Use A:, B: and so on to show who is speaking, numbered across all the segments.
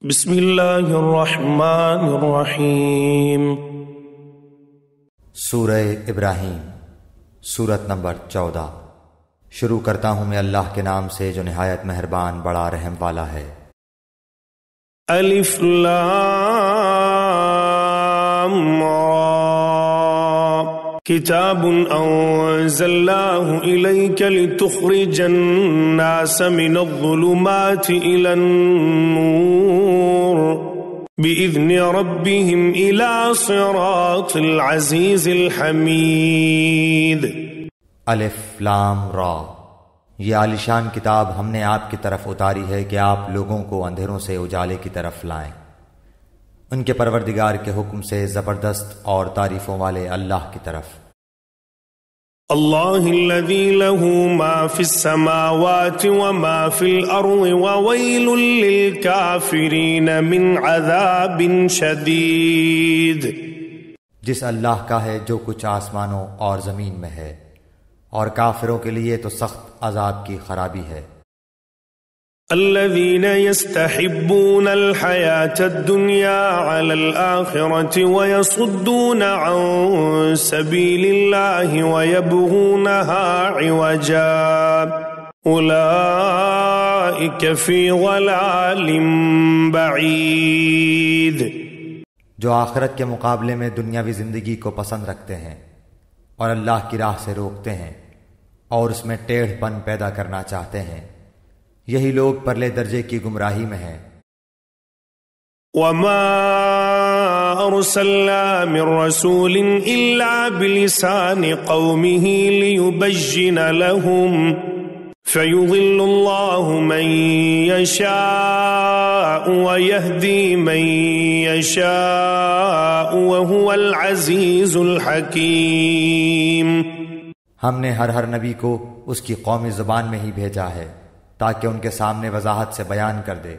A: بسم اللہ الرحمن الرحیم۔
B: سورہ ابراہیم، سورت نمبر 14۔ شروع کرتا ہوں میں اللہ کے نام سے جو نہایت مہربان بڑا رحم والا ہے۔
A: الف لام را، کتاب انزلناه الیک لتخرج الناس من الظلمات الى النور بإذن ربهم الى صراط العزیز الحمید۔
B: الف لام را، یہ عالیشان کتاب ہم نے آپ کی طرف اتاری ہے کہ آپ لوگوں کو اندھیروں سے اجالے کی طرف لائیں، ان کے پروردگار کے حکم سے زبردست اور تعریفوں والے اللہ کی طرف۔
A: اللہ الذی له ما فی السماوات وما فی الارض وویل للکافرین من عذاب شدید،
B: جس اللہ کا ہے جو کچھ آسمانوں اور زمین میں ہے، اور کافروں کے لیے تو سخت عذاب کی خرابی ہے۔
A: الذين يستحبون الحياة الدنيا على الآخرة ويصدون عن سبيل الله ويبغونها عوجا أولئك في ضلال بعيد،
B: جو آخرت کے مقابلے میں دنیاوی زندگی کو پسند رکھتے ہیں اور اللہ کی راہ سے روکتے ہیں اور اس میں ٹیڑھ پن پیدا کرنا چاہتے ہیں، یہی لوگ پرلے درجے کی گمراہی میں ہیں۔
A: وما ارسلنا من رسول الا بلسان قومه ليبين لهم فيضل الله من يشاء ويهدي من يشاء وهو العزيز الحكيم۔
B: ہم نے ہر نبی کو اس کی قومی زبان میں ہی بھیجا ہے تاکہ ان کے سامنے وضاحت سے بیان کر دے۔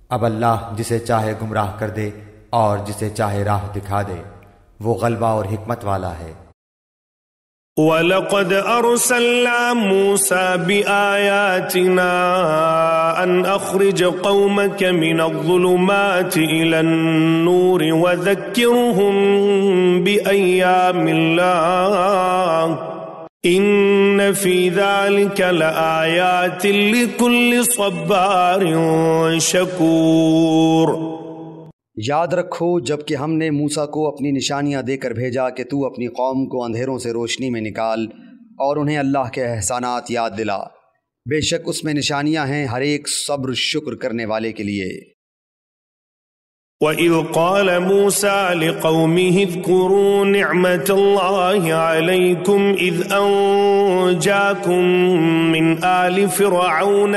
B: اب اللہ جسے چاہے گمراہ کر دے اور جسے چاہے راہ دکھا دے، وہ غلبہ اور حکمت والا ہے۔
A: وَلَقَدْ أَرْسَلْنَا مُوسَى بِآيَاتِنَا أَنْ أَخْرِجْ قَوْمَكَ مِنَ الظُّلُمَاتِ إِلَى النُّورِ وَذَكِّرْهُمْ بِأَيَّامِ اللَّهِ ان فی ذلک لآیات لکل صبار شکور۔
C: یاد رکھو جب کہ ہم نے موسیٰ کو اپنی نشانیاں دے کر بھیجا کہ تو اپنی قوم کو اندھیروں سے روشنی میں نکال اور انہیں اللہ کے احسانات یاد دلا، بے شک اس میں نشانیاں ہیں ہر ایک صبر شکر کرنے والے کے لیے۔
A: وَإِذْ قَالَ مُوسَى لِقَوْمِهِ اذْكُرُوا نِعْمَةَ اللَّهِ عَلَيْكُمْ إِذْ أَنْجَاكُمْ مِنْ آلِ فِرْعَوْنَ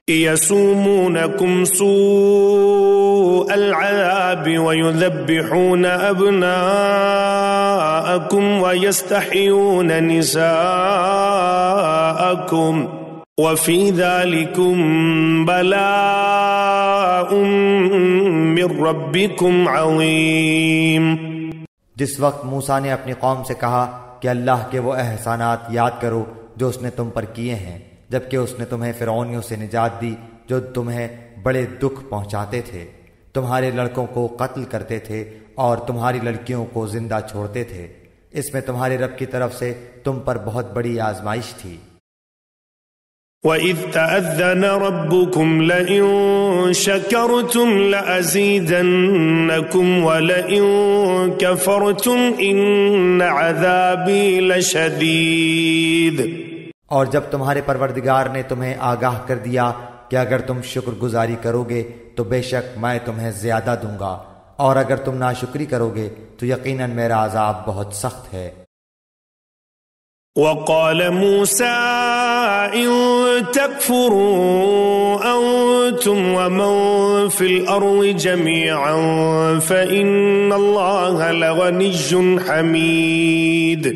A: يَسُومُونَكُمْ سُوءَ الْعَذَابِ وَيُذَبِّحُونَ أَبْنَاءَكُمْ وَيَسْتَحْيُونَ نِسَاءَكُمْ وَفِي ذَلِكُمْ بَلَاءٌ مِّن رَبِّكُمْ عَظِيمٌ۔
B: جس وقت موسیٰ نے اپنی قوم سے کہا کہ اللہ کے وہ احسانات یاد کرو جو اس نے تم پر کیے ہیں، جبکہ اس نے تمہیں فرعونیوں سے نجات دی جو تمہیں بڑے دکھ پہنچاتے تھے، تمہارے لڑکوں کو قتل کرتے تھے اور تمہاری لڑکیوں کو زندہ چھوڑتے تھے، اس میں تمہارے رب کی طرف سے تم پر بہت بڑی آزمائش تھی۔
A: وَإِذْ تَأَذَّنَ رَبُّكُمْ لَئِن شَكَرْتُمْ لَأَزِيدَنَّكُمْ وَلَئِن كَفَرْتُمْ إِنَّ عَذَابِي لَشَدِيدٌ۔
B: اور جب تمہارے پروردگار نے تمہیں آگاہ کر دیا کہ اگر تم شکر گزاری کرو گے تو بے شک میں تمہیں زیادہ دوں گا، اور اگر تم ناشکری کرو گے تو یقیناً میرا عذاب بہت سخت ہے۔
A: وَقَالَ مُوسَىٰ إِن تَكْفُرُوا أَنتُمْ وَمَن فِي الْأَرْضِ جَمِيعًا فَإِنَّ اللَّهَ لَغَنِيٌّ حَمِيدٌ۔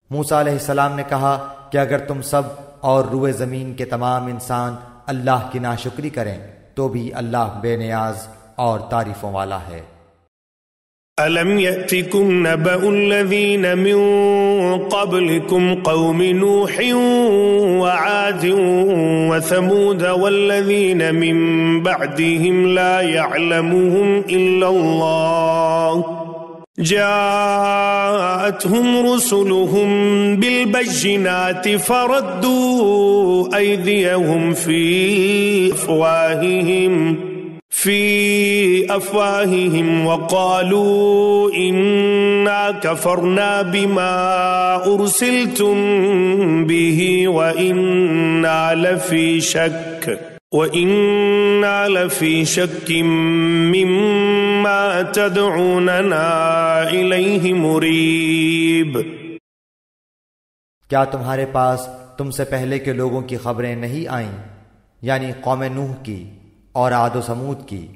B: موسیٰ علیہ السلام نے کہا کہ اگر تم سب اور روئے زمین کے تمام انسان اللہ کی ناشکری کریں تو بھی اللہ بے نیاز اور تعریفوں والا ہے۔
A: ألم يأتكم نبأ الذين من قبلكم قوم نوح وعاد وثمود والذين من بعدهم لا يعلمهم إلا الله جاءتهم رسلهم بالبينات فردوا أيديهم في أفواههم وقالوا إنا كفرنا بما أرسلتم به وإنا لفي شك مما تدعوننا إليه مريب۔
B: کیا تمہارے پاس تم سے پہلے کے لوگوں کی خبریں نہیں آئیں، یعنی قوم نوح کی اور عاد و سمود کی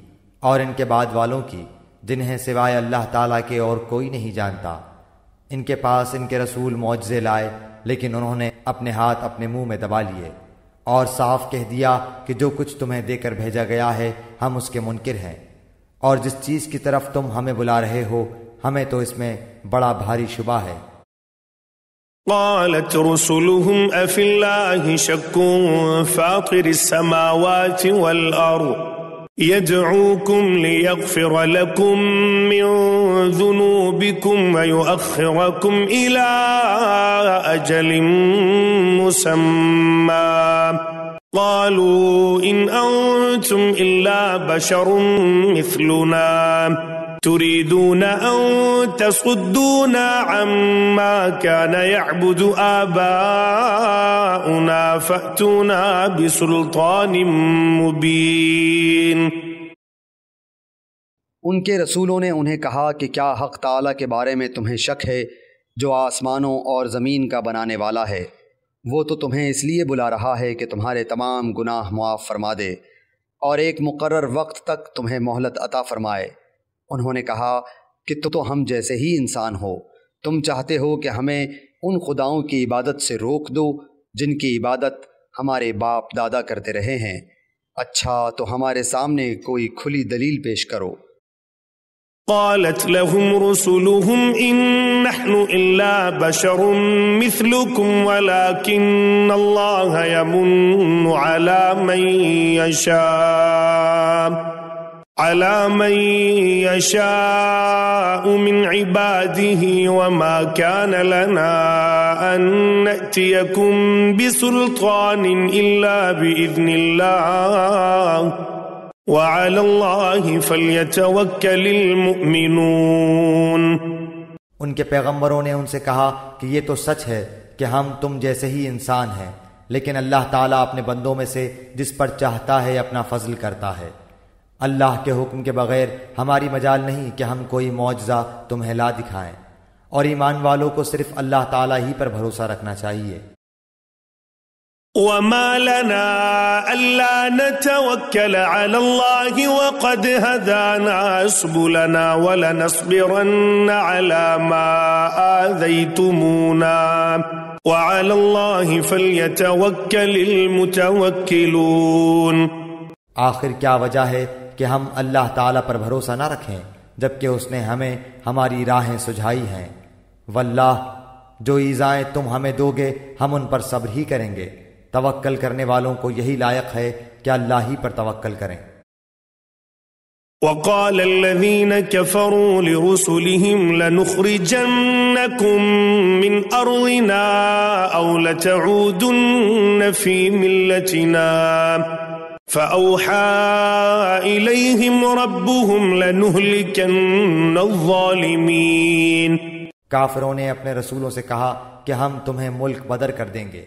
B: اور ان کے بعد والوں کی، جنہیں سوائے اللہ تعالیٰ کے اور کوئی نہیں جانتا؟ ان کے پاس ان کے رسول معجزے لائے، لیکن انہوں نے اپنے ہاتھ اپنے منہ میں دبا لیے اور صاف کہہ دیا کہ جو کچھ تمہیں دے کر بھیجا گیا ہے ہم اس کے منکر ہیں، اور جس چیز کی طرف تم ہمیں بلا رہے ہو ہمیں تو اس میں بڑا بھاری شبہ ہے۔
A: قالت رسلهم أفي الله شك فاطر السماوات والأرض يدعوكم ليغفر لكم من ذنوبكم ويؤخركم إلى أجل مسمى قالوا إن أنتم إلا بشر مثلنا تريدون أن تصدونا عما كان يعبد آباؤنا فأتونا بسلطان مبين۔
C: ان کے رسولوں نے انہیں کہا کہ کیا حق تعالیٰ کے بارے میں تمہیں شک ہے جو آسمانوں اور زمین کا بنانے والا ہے؟ وہ تو تمہیں اس لیے بلا رہا ہے کہ تمہارے تمام گناہ معاف فرما دے اور ایک مقرر وقت تک تمہیں مہلت عطا فرمائے۔ انہوں نے کہا کہ تو ہم جیسے ہی انسان ہو، تم چاہتے ہو کہ ہمیں ان خداؤں کی عبادت سے روک دو جن کی عبادت ہمارے باپ دادا کرتے رہے ہیں۔ اچھا تو ہمارے سامنے کوئی کھلی دلیل پیش کرو۔
A: قالت لهم رسلهم إن نحن إلا بشر مثلكم ولكن الله يمن على من يشاء من عباده وما كان لنا أن نأتيكم بسلطان إلا بإذن الله وعلى الله فليتوكل المؤمنون۔
B: ان کے پیغمبروں نے ان سے کہا کہ یہ تو سچ ہے کہ ہم تم جیسے ہی انسان ہیں، لیکن اللہ تعالیٰ اپنے بندوں میں سے جس پر چاہتا ہے اپنا فضل کرتا ہے۔ اللہ کے حکم کے بغیر ہماری مجال نہیں کہ ہم کوئی معجزہ تمہیں لا دکھائیں، اور ایمان والوں کو صرف اللہ تعالیٰ ہی پر بھروسہ رکھنا چاہیے۔
A: وما لنا ألا نتوكل على الله وقد هدانا سبلنا ولنصبرن على ما آذيتمونا وعلى الله فليتوكل المتوكلون۔
B: آخر کیا وجہ ہے کہ ہم اللہ تعالیٰ پر بھروسہ نہ رکھیں جبکہ اس نے ہمیں ہماری راہیں سجھائی ہیں؟ واللہ جو ایذائیں تم ہمیں دو گے ہم ان پر صبر ہی کریں گے۔ توکل کرنے والوں کو یہی لائق ہے کہ اللہ ہی پر توکل کریں۔
A: وقال الذين كفروا لرسلهم لنخرجنكم من أرضنا أو لتعودن في ملتنا فأوحى إليهم ربهم لنهلكن الظالمين۔
B: کافروں نے اپنے رسولوں سے کہا کہ ہم تمہیں ملک بدر کر دیں گے،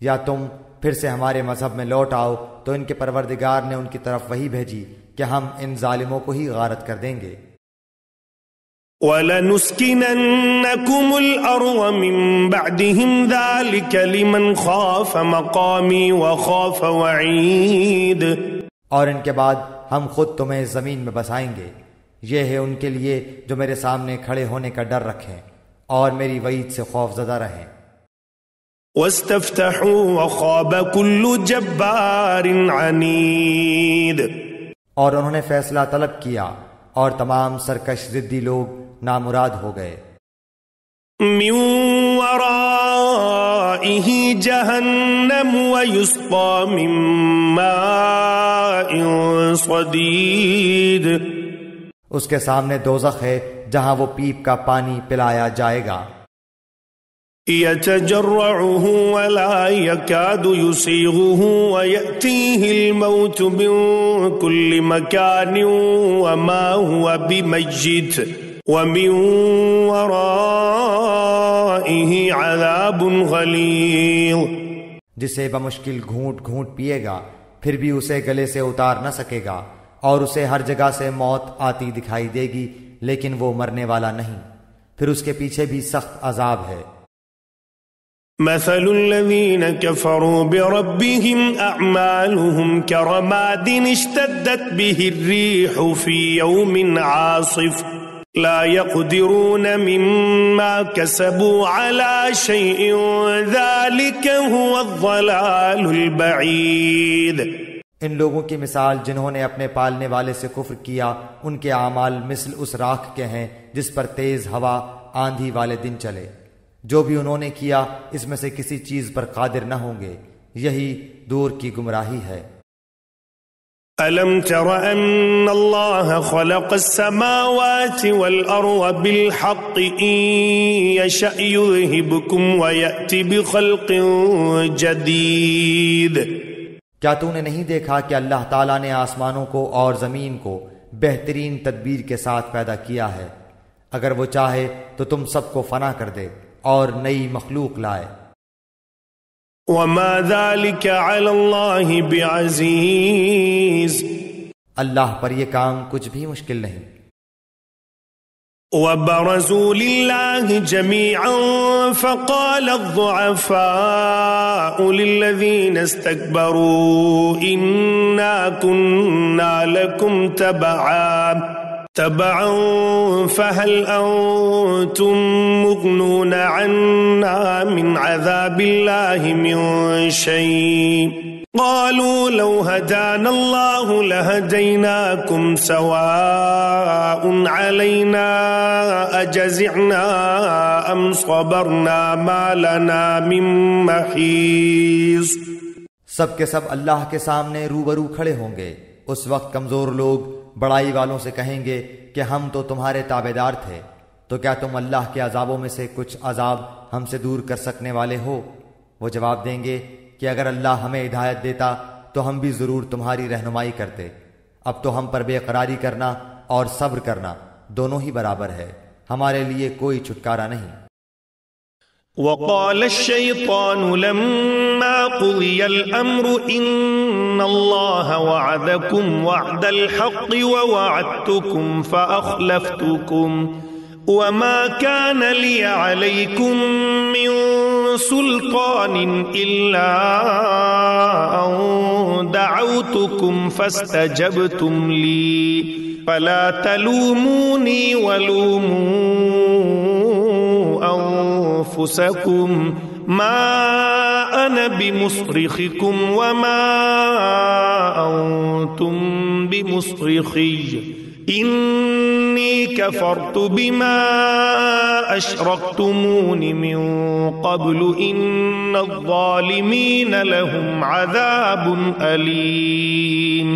B: یا تم پھر سے ہمارے مذہب میں لوٹ آؤ، تو ان کے پروردگار نے ان کی طرف وحی بھیجی کہ ہم ان ظالموں کو ہی غارت کر دیں گے۔
A: وَلَنُسْكِنَنَّكُمُ الْأَرْضَ مِنْ بَعْدِهِمْ ذَلِكَ لِمَنْ خَافَ مَقَامِي وَخَافَ وَعِيدِ۔
B: اور ان کے بعد ہم خود تمہیں زمین میں بسائیں گے، یہ ہے ان کے لیے جو میرے سامنے کھڑے ہونے کا ڈر رکھیں اور میری وعید سے خوف زدہ رہیں۔
A: وَاسْتَفْتَحُوا وَخَابَ كُلُّ جَبَّارٍ عَنِيدٍ۔
B: اور انہوں نے فیصلہ طلب کیا اور تمام سرکش ضدی لوگ نامراد ہو گئے۔
A: من ورائه جهنم ويسقى من ماء صديد،
B: اس کے سامنے دوزخ ہے جہاں وہ پیپ کا پانی پلایا جائے گا۔
A: يتجرعه ولا يكاد يسيغه ويأتيه الموت من كل مكان وما هو بميت ومن ورائه عذاب غليظ،
B: جسے بمشکل گھونٹ گھونٹ پیے گا پھر بھی اسے گلے سے اتار نہ سکے گا، اور اسے ہر جگہ سے موت آتی دکھائی دے گی لیکن وہ مرنے والا نہیں، پھر اس کے پیچھے بھی سخت عذاب ہے۔
A: مثل الذين كفروا بربهم أعمالهم كرماد اشتدت به الريح في يوم عاصف لا يقدرون مما كسبوا على شيء ذلك هو الضلال البعيد۔
B: ان لوگوں کی مثال جنہوں نے اپنے پالنے والے سے کفر کیا، ان کے اعمال مثل اس راکھ کے ہیں جس پر تیز ہوا آندھی والے دن چلے، جو بھی انہوں نے کیا اس میں سے کسی چیز پر قادر نہ ہوں گے، یہی دور کی گمراہی ہے۔
A: أَلَمْ تَرَ أَنَّ اللَّهَ خَلَقَ السَّمَاوَاتِ وَالْأَرْضَ بِالْحَقِّ إِن يَشَأْ يُذْهِبْكُمْ وَيَأْتِ بِخَلْقٍ جَدِيدٍ،
B: کیا تو نے نہیں دیکھا کہ اللہ تعالیٰ نے آسمانوں کو اور زمین کو بہترین تدبیر کے ساتھ پیدا کیا ہے، اگر وہ چاہے تو تم سب کو فنا کر دے اور نئی مخلوق لائے۔
A: وَمَا ذَلِكَ عَلَى اللَّهِ بِعَزِيزٍ،
B: اللہ پر یہ کام کچھ بھی مشکل نہیں۔
A: وَبَرَزُوا لِلَّهِ جَمِيعًا فَقَالَ الضُّعَفَاءُ لِلَّذِينَ اسْتَكْبَرُوا إِنَّا كُنَّا لَكُمْ تَبَعًا فَهَلْ أَنْتُمْ مُغْنُونَ عَنَّا مِنْ عَذَابِ اللَّهِ مِنْ شَيْءٍ قَالُوا لَوْ هَدَانَ اللَّهُ لَهَدَيْنَاكُمْ سَوَاءٌ عَلَيْنَا أَجَزِعْنَا أَمْ صَبَرْنَا مَا لَنَا مِنْ مَحِيصٍ۔
B: سب کے سب اللہ کے سامنے روبرو کھڑے ہوں گے، اس وقت کمزور لوگ بڑائی والوں سے کہیں گے کہ ہم تو تمہارے تابعدار تھے، تو کیا تم اللہ کے عذابوں میں سے کچھ عذاب ہم سے دور کر سکنے والے ہو؟ وہ جواب دیں گے کہ اگر اللہ ہمیں ہدایت دیتا تو ہم بھی ضرور تمہاری رہنمائی کرتے، اب تو ہم پر بے قراری کرنا اور صبر کرنا دونوں ہی برابر ہے، ہمارے لیے کوئی چھٹکارا نہیں۔
A: وقال الشيطان لما قضي الأمر إن الله وعدكم وعد الحق ووعدتكم فأخلفتكم وما كان لي عليكم من سلطان إلا أن دعوتكم فاستجبتم لي فلا تلوموني ولوموا أنفسكم ما أنا بمصرخكم وما أنتم بمصرخي إني كفرت بما أشركتمون من قبل إن الظالمين لهم عذاب أليم۔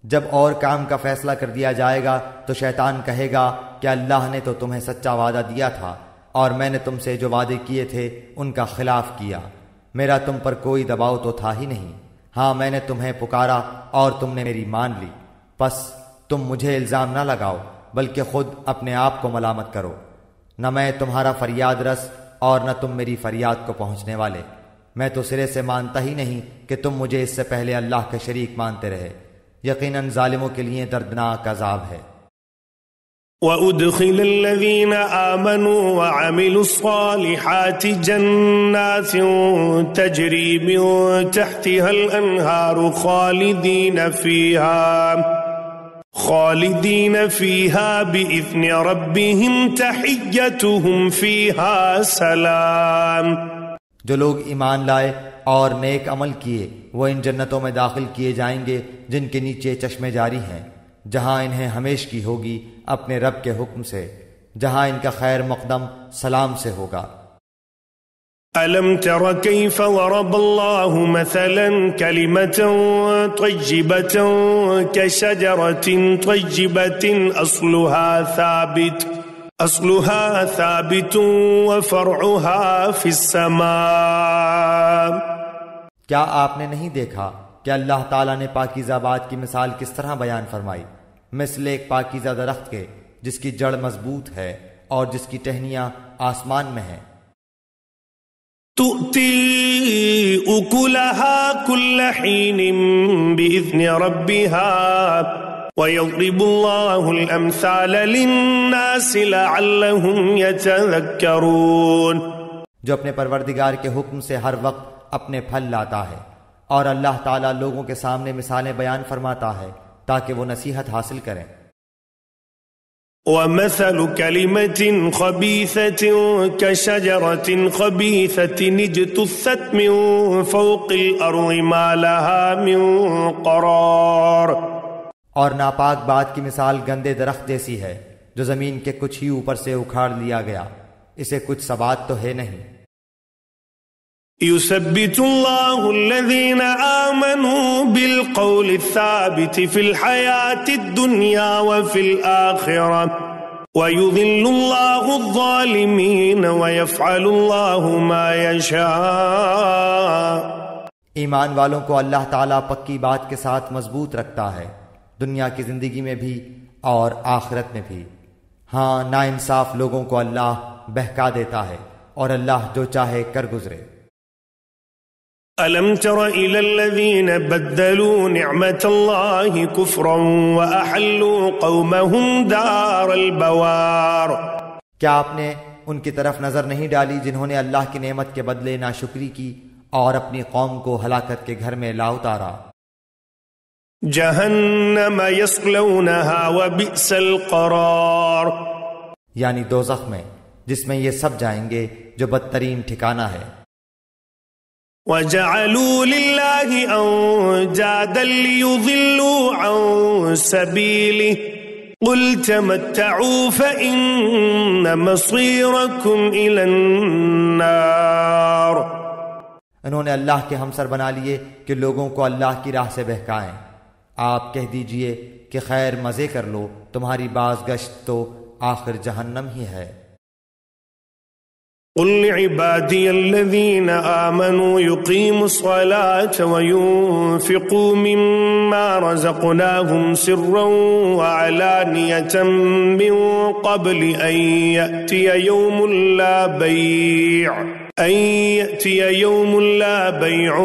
B: جب اور کام کا فیصلہ کر دیا جائے گا تو شیطان کہے گا کہ اللہ نے تو تمہیں سچا وعدہ دیا تھا اور میں نے تم سے جو وعدے کیے تھے ان کا خلاف کیا، میرا تم پر کوئی دباؤ تو تھا ہی نہیں، ہاں میں نے تمہیں پکارا اور تم نے میری مان لی، پس تم مجھے الزام نہ لگاؤ بلکہ خود اپنے آپ کو ملامت کرو، نہ میں تمہارا فریاد رس اور نہ تم میری فریاد کو پہنچنے والے، میں تو سرے سے مانتا ہی نہیں کہ تم مجھے اس سے پہلے اللہ کے شریک مانتے رہے، یقیناً ظالموں کے لیے دردناک عذاب ہے۔
A: وَأُدْخِلَ الَّذِينَ آمَنُوا وَعَمِلُوا الصَّالِحَاتِ جَنَّاتٍ تَجْرِي مِن تَحْتِهَا الْأَنْهَارُ خَالِدِينَ فِيهَا بِإِذْنِ رَبِّهِمْ تَحِيَّتُهُمْ فِيهَا سَلَامٌ۔
B: جو لوگ ایمان لائے اور نیک عمل کیے وہ ان جنتوں میں داخل کیے جائیں گے جن کے نیچے چشمے جاری ہیں، جہاں انہیں ہمیشگی ہوگی اپنے رب کے حکم سے، جہاں ان کا خیر مقدم سلام سے ہوگا۔
A: ألم تر كيف ضرب الله مثلا كلمة طيبة كشجرة طيبة أصلها ثابت وفرعها في السماء۔
B: کیا آپ نے نہیں دیکھا کہ اللہ تعالیٰ نے پاکیزہ بات کی مثال کس طرح بیان فرمائی، مثل ایک پاکیزہ درخت کے جس کی جڑ مضبوط ہے اور جس کی ٹہنیاں آسمان میں ہیں۔
A: تؤتي أكلها كل حين بإذن ربها ويضرب الله الأمثال للناس لعلهم يتذكرون۔
B: جو اپنے پروردگار کے حکم سے ہر وقت اپنے پھل لاتا ہے، اور اللہ تعالیٰ لوگوں کے سامنے مثالیں بیان فرماتا ہے تاکہ وہ نصیحت حاصل کریں۔
A: ومثل كلمة خبيثة كشجرة خبيثة اجتثت من فوق الأرض ما لها من قرار۔
B: اور ناپاک بات کی مثال گندے درخت جیسی ہے جو زمین کے کچھ ہی اوپر سے اکھاڑ لیا گیا، اسے کچھ ثبات تو ہے نہیں۔
A: يثبت الله الذين آمنوا بالقول الثابت في الحياة الدنيا وفي الآخرة ويذل الله الظالمين ويفعل الله ما يشاء۔
B: ایمان والوں کو اللہ تعالیٰ پکی بات کے ساتھ مضبوط رکھتا ہے، دنیا کی زندگی میں بھی اور آخرت میں بھی۔ ہاں، ناانصاف لوگوں کو اللہ بہکا دیتا ہے اور اللہ جو چاہے کر گزرے۔
A: ألم تر إلى الذين بدلوا نعمة الله كفرا وأحلوا قومهم دار البوار۔
B: کیا آپ نے ان کی طرف نظر نہیں ڈالی جنہوں نے اللہ کی نعمت کے بدلے ناشکری کی اور اپنی قوم کو ہلاکت کے گھر میں لا اتارا؟
A: جہنم یصلونها وبئس القرار،
B: یعنی دوزخ میں، جس میں یہ سب جائیں گے جو بدترین ٹھکانہ ہے۔
A: وَجَعَلُوا لِلَّهِ أَنْدَادًا لِيُضِلُّوا عَنْ سَبِيلِهِ قُلْ تَمَتَّعُوا فَإِنَّ مَصِيرَكُمْ إِلَى النَّارِ۔
B: انہوں نے اللہ کے ہمسر بنا لیے کہ لوگوں کو اللہ کی راہ سے بہکائیں۔ آپ کہہ دیجئے کہ خیر مزے کر لو، تمہاری باز گشت تو آخر جہنم ہی ہے۔
A: قل لعبادي الذين آمنوا يقيموا الصلاة وينفقوا مما رزقناهم سرا وعلانية من قبل أن يأتي يوم لا بيع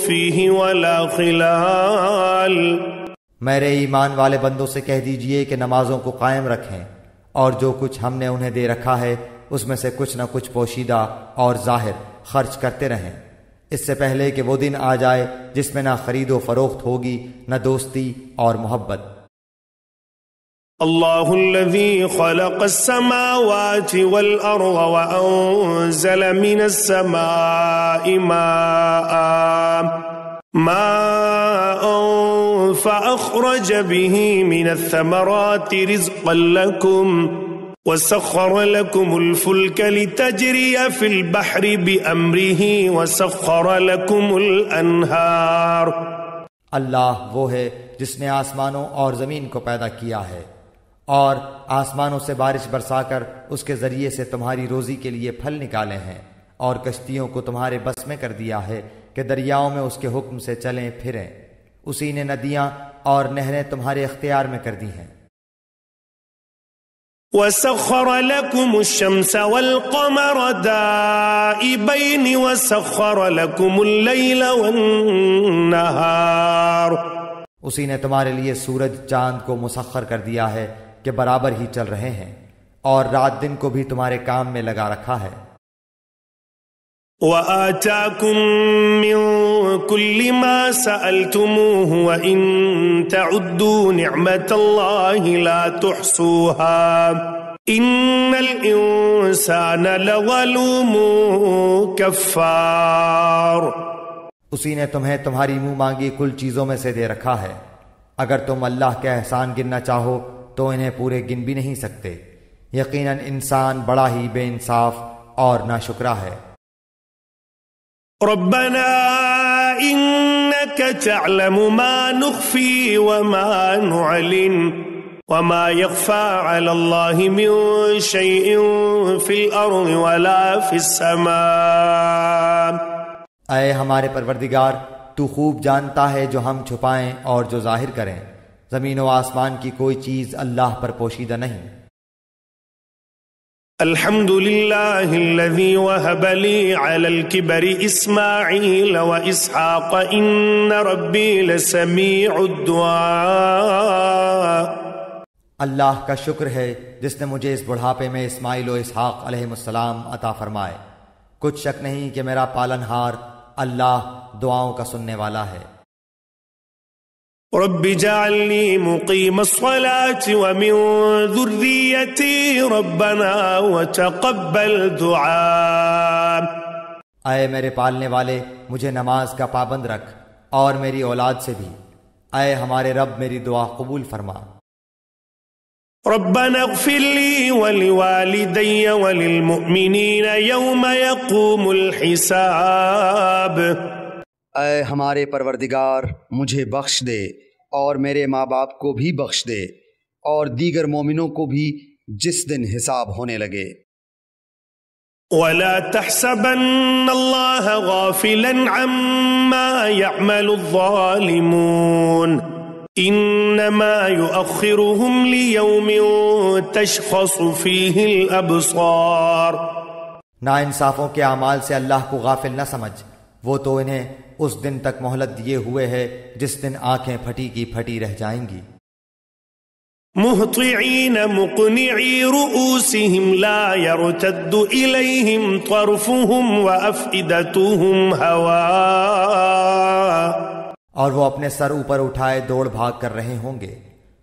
A: فيه ولا خلال۔
B: میرے ایمان والے بندوں سے کہہ دیجئے کہ نمازوں کو قائم رکھیں، اور جو کچھ ہم نے انہیں دے رکھا ہے اس میں سے کچھ نہ کچھ پوشیدہ اور ظاہر خرچ کرتے رہیں، اس سے پہلے کہ وہ دن آ جائے جس میں نہ خرید و فروخت ہوگی نہ دوستی اور محبت۔
A: اللہ الذي خلق السماوات والأرض وأنزل من السماء ماء فأخرج به من الثمرات رزقا لكم وسخر لكم الفلك لتجري في البحر بأمره وسخر لكم الأنهار۔
B: اللہ وہ ہے جس نے آسمانوں اور زمین کو پیدا کیا ہے اور آسمانوں سے بارش برسا کر اس کے ذریعے سے تمہاری روزی کے لیے پھل نکالے ہیں، اور کشتیوں کو تمہارے بس میں کر دیا ہے کہ دریاؤں میں اس کے حکم سے چلیں پھریں، اسی نے ندیاں اور نہریں تمہارے اختیار میں کر دی ہیں۔
A: وَسَخَّرَ لَكُمُ الشَّمْسَ وَالْقَمَرَ دَائِبَيْنِ وَسَخَّرَ لَكُمُ اللَّيْلَ وَالنَّهَارَ۔
B: اسی نے تمہارے لیے سورج چاند کو مسخر کر دیا ہے کہ برابر ہی چل رہے ہیں، اور رات دن کو بھی تمہارے کام میں لگا رکھا ہے۔
A: وَآتَاكُم مِّن كُلِّ مَا سَأَلْتُمُوهُ وَإِن تَعُدُّوا نِعْمَةَ اللَّهِ لَا تُحْصُوهَا إِنَّ الْإِنسَانَ لَظَلُومٌ كَفَّارٌ۔
B: اسی نے تمہیں تمہاری منہ مانگی کل چیزوں میں سے دے رکھا ہے، اگر تم اللہ کے احسان گننا چاہو تو انہیں پورے گن بھی نہیں سکتے۔ یقیناً انسان بڑا ہی بے انصاف اور ناشکرا ہے۔
A: ربنا انك تعلم ما نخفي وما نعلن وما يخفى على الله من شيء في الارض ولا في السماء۔
B: اے ہمارے پروردگار، تو خوب جانتا ہے جو ہم چھپائیں اور جو ظاہر کریں۔ زمین و آسمان کی کوئی چیز اللہ پر پوشیدہ نہیں۔
A: الحمد لله الذي وهب لي على الكبر إسماعيل وإسحاق إن ربي لسميع الدعاء۔
B: اللہ کا شکر ہے جس نے مجھے اس بڑھاپے میں اسماعیل و اسحاق علیہ السلام عطا فرمائے۔ کچھ شک نہیں کہ میرا پالنہار اللہ دعاؤں کا سننے والا ہے۔
A: رب اجعلني مقيم الصلاة ومن ذريتي ربنا وتقبل دعاء۔
B: اے میرے پالنے والے، مجھے نماز کا پابند رکھ اور میری اولاد سے بھی۔ اے ہمارے رب، میری دعا قبول فرما۔
A: ربنا اغفر لي ولوالدي وللمؤمنين يوم يقوم الحساب۔
C: اے ہمارے پروردگار، مجھے بخش دے اور میرے ماں باپ کو بھی بخش دے اور دیگر مومنوں کو بھی جس دن حساب ہونے لگے۔
A: ولا تحسبن الله غافلا عما يعمل الظالمون انما يؤخرهم ليوم تشخص فيه الابصار۔
B: ناانصافوں کے اعمال سے اللہ کو غافل نہ سمجھ، وہ تو انہیں اس دن تک مہلت دیے ہوئے ہے جس دن آنکھیں پھٹی کی پھٹی رہ جائیں گی۔
A: مہطعین مقنعی رؤوسہم لا یرتد الیہم طرفہم وافئدتہم ہواء۔
B: اور وہ اپنے سر اوپر اٹھائے دوڑ بھاگ کر رہے ہوں گے،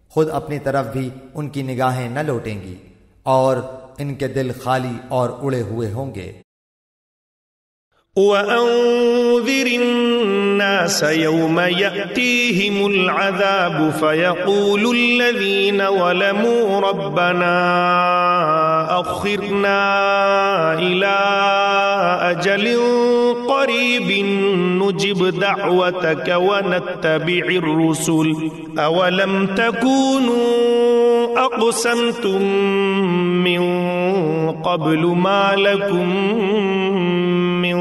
B: خود اپنی طرف بھی ان کی نگاہیں نہ لوٹیں گی اور ان کے دل خالی اور اڑے ہوئے ہوں گے۔
A: وَأَنذِرِ النَّاسَ يَوْمَ يَأْتِيهِمُ الْعَذَابُ فَيَقُولُ الَّذِينَ ظَلَمُوا رَبَّنَا أَخِّرْنَا إِلَىٰ أَجَلٍ قَرِيبٍ نُجِبْ دَعْوَتَكَ وَنَتَّبِعِ الرُّسُلَ أَوَلَمْ تَكُونُوا أَقْسَمْتُم مِّن قَبْلُ مَا لَكُم من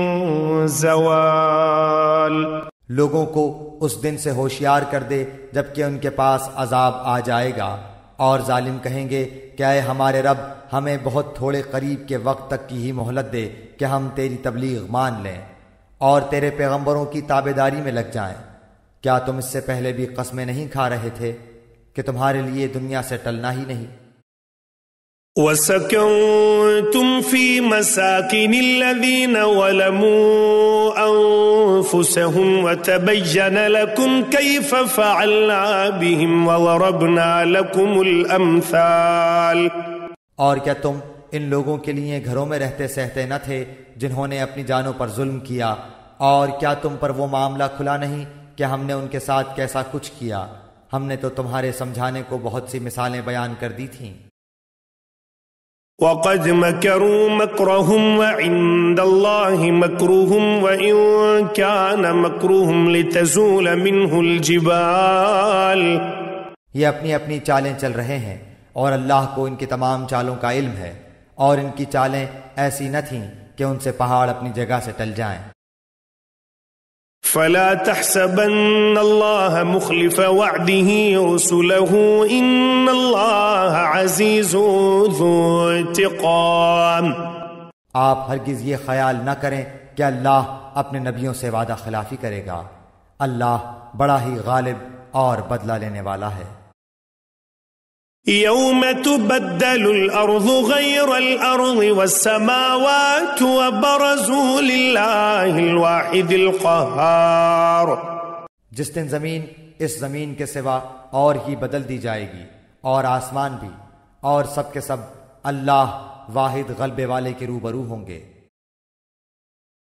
A: زوال۔
B: لوگوں کو اس دن سے ہوشیار کر دے جبکہ ان کے پاس عذاب آ جائے گا، اور ظالم کہیں گے کہ اے ہمارے رب، ہمیں بہت تھوڑے قریب کے وقت تک کی ہی مہلت دے کہ ہم تیری تبلیغ مان لیں اور تیرے پیغمبروں کی تابعداری میں لگ جائیں۔ کیا تم اس سے پہلے بھی قسمیں نہیں کھا رہے تھے کہ تمہارے لیے دنیا سے ٹلنا ہی نہیں؟
A: وَسَكَنْتُمْ فِي مَسَاكِنِ الَّذِينَ ظَلَمُوا أَنفُسَهُمْ وَتَبَيَّنَ لَكُمْ كَيْفَ فَعَلْنَا بِهِمْ وَضَرَبْنَا لَكُمُ الْأَمْثَالَ۔
B: اور کیا تم ان لوگوں کے لیے گھروں میں رہتے سہتے نہ تھے جنہوں نے اپنی جانوں پر ظلم کیا؟ اور کیا تم پر وہ معاملہ کھلا نہیں کہ ہم نے ان کے ساتھ کیسا کچھ کیا؟ ہم نے تو تمہارے سمجھانے کو بہت سی مثالیں بیان کر دی تھیں۔
A: وَقَدْ مَكَرُوا مَكْرَهُمْ وَعِندَ اللَّهِ مَكْرُهُمْ وَإِن كَانَ مَكْرُهُمْ لِتَزُولَ مِنْهُ الْجِبَالُ۔
B: یہ اپنی اپنی چالیں چل رہے ہیں اور اللہ کو ان کی تمام چالوں کا علم ہے، اور ان کی چالیں ایسی نہ تھیں کہ ان سے پہاڑ اپنی جگہ سے ٹل جائیں۔
A: فلا تحسبن الله مخلف وعده رسله ان الله عزيز ذو انتقام۔
B: آپ ہرگز یہ خیال نہ کریں کہ اللہ اپنے نبیوں سے وعدہ خلافی کرے گا، اللہ بڑا ہی غالب اور بدلہ لینے والا ہے۔
A: يوم تبدل الأرض غير الأرض والسماوات وبرزوا لله الواحد القهار۔
B: جس دن زمین اس زمین کے سوا اور ہی بدل دی جائے گی اور آسمان بھی، اور سب کے سب اللہ واحد غلبے والے کے روبرو ہوں گے۔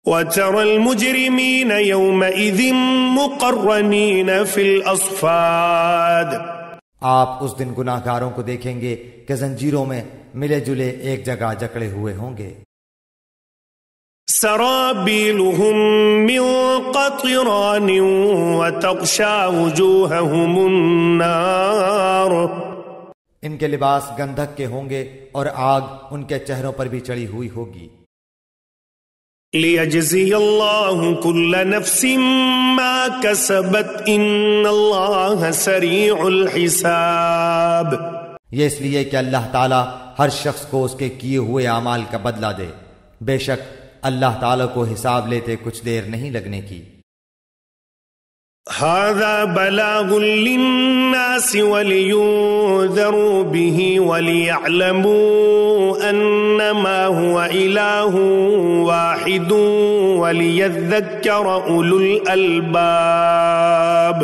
A: وترى المجرمين يومئذ مقرنين في الأصفاد
B: آپ اس دن گناہ گاروں کو دیکھیں گے کہ زنجیروں میں ملے جلے ایک جگہ جکڑے ہوئے ہوں گے.
A: سرابيلهم من قطران وتغشى وجوههم النار
B: ان کے لباس گندھک کے ہوں گے اور آگ ان کے چہروں پر بھی چڑھی ہوئی ہوگی.
A: ليجزي الله كل نفس ما كسبت ان الله سريع الحساب.
B: یہ اس لیے کہ اللہ تعالیٰ ہر شخص کو اس کے کیے ہوئے اعمال کا بدلہ دے. بے شک اللہ تعالیٰ کو حساب لیتے کچھ دیر نہیں لگنے کی.
A: هذا بلاغ للناس ولينذروا به وليعلموا أنما هو إله واحد وليذكر أولو الألباب.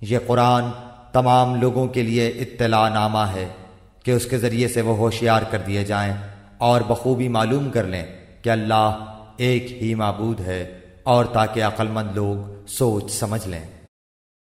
B: یہ قرآن تمام لوگوں کے لیے اطلاع نامہ ہے کہ اس کے ذریعے سے وہ ہوشیار کر دیے جائیں اور بخوبی معلوم کر لیں کہ اللہ ایک ہی معبود ہے، اور تاکہ عقل مند لوگ سوچ سمجھ لیں.